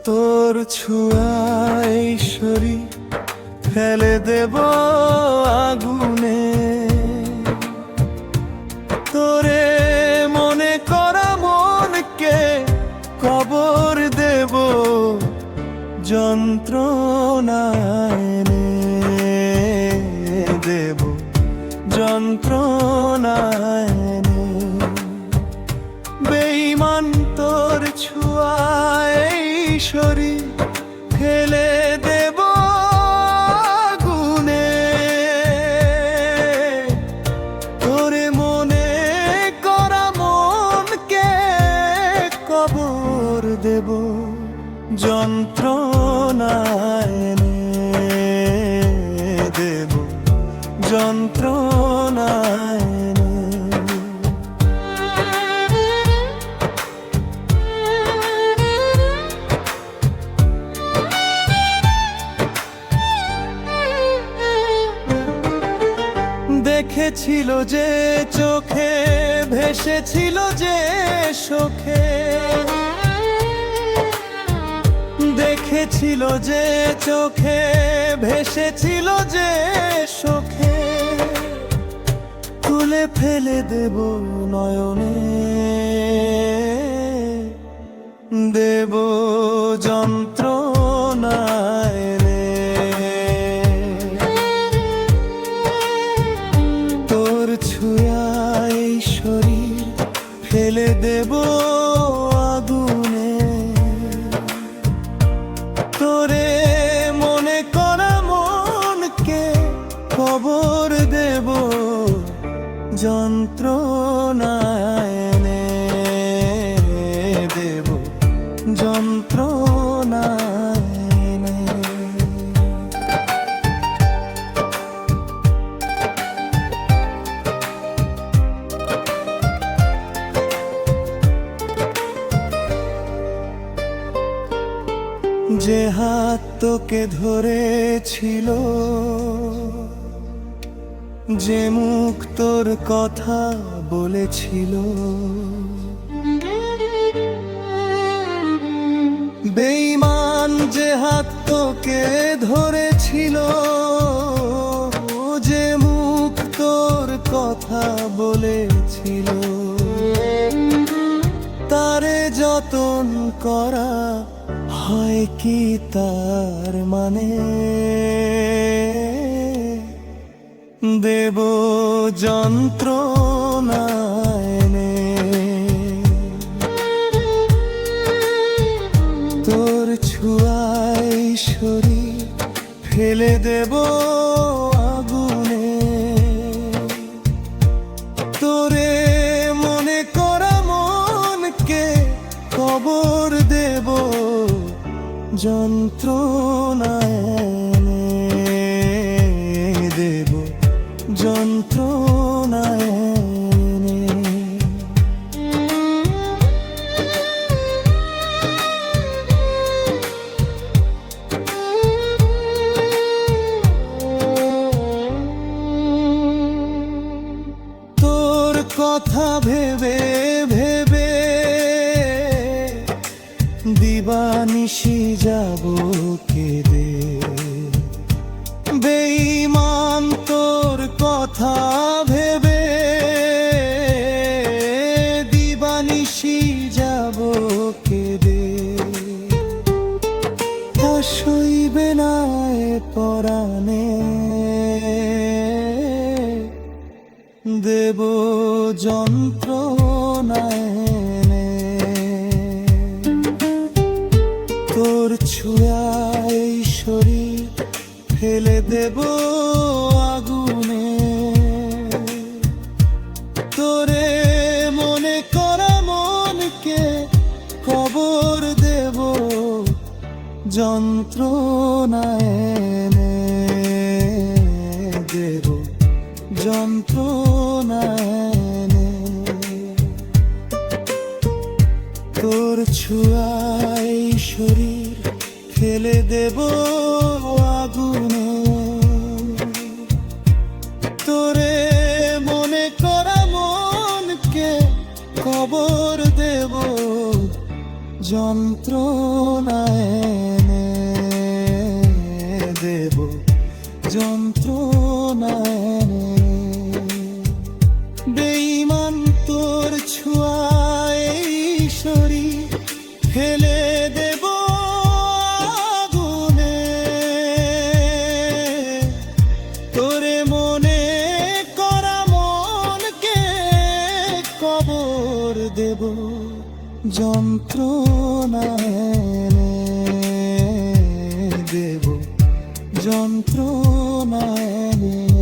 তোর ছোঁয়ায় শরীর ফেলে দেব আগুনে, তোরে মনে করা মনকে কবর দেব যন্ত্রণায় দেব যন্ত্রণায়। বেঈমান তোর ছোঁয়ায় শরীর ফেলে দেব আগুনে, তোরে মনে করা মনকে কবর দেব যন্ত্রণায় দেব যন্ত্রণায়। দেখেছিল যে চোখে ভেসেছিল যে শোকে, দেখেছিল যে চোখে ভেসেছিল যে শোকে, তুলে ফেলে দেব নয়নে দেব যন্ত্রণায়। তোর ছোঁয়ায় শরীর ফেলে দেব আগুনে, তোরে মনে করা মনকে কবর দেব যন্ত্রণায় দেব যন্ত্রণায়। যে হাত তোকে ধরেছিল, যে মুখ তোর কথা বলেছিল, বেঈমান যে হাত তোকে ধরেছিল, যে মুখ তোর কথা বলেছিল, তারে যতন করা হয় কি তার মানে দেব যন্ত্রণায়। তোর ছোঁয়ায় শরীর ফেলে দেব আগুনে, তোরে মনে করা মনকে কবর দেব যন্ত্রণায় দেব যন্ত্রণায়। তোর কথা ভেবে ভেবে দিবানিশি যাব কেঁদে, বেঈমান তোর কথা ভেবে দিবানিশি যাব কেঁদে, তা সইবে না এ পরাণে দেব যন্ত্রণায়। তোর ছোঁয়ায় শরীর ফেলে দেব আগুনে, তোরে মনে করা মনকে কবর দেব যন্ত্রণায় দেব যন্ত্রণায়। তোর ছোঁয়ায় শরীর ফেলে দেব আগুনে, তোরে মনে করা মনকে কবর দেব যন্ত্রণা এনে দেব, যন্ত্রণা এনে। বেঈমান তোর ছোঁয়ায় এই শরীর ফেলে দেব আগুনে। তোরে মনে করা মনকে কবর দেব, যন্ত্রণা এনে দেব, যন্ত্রণা এনে।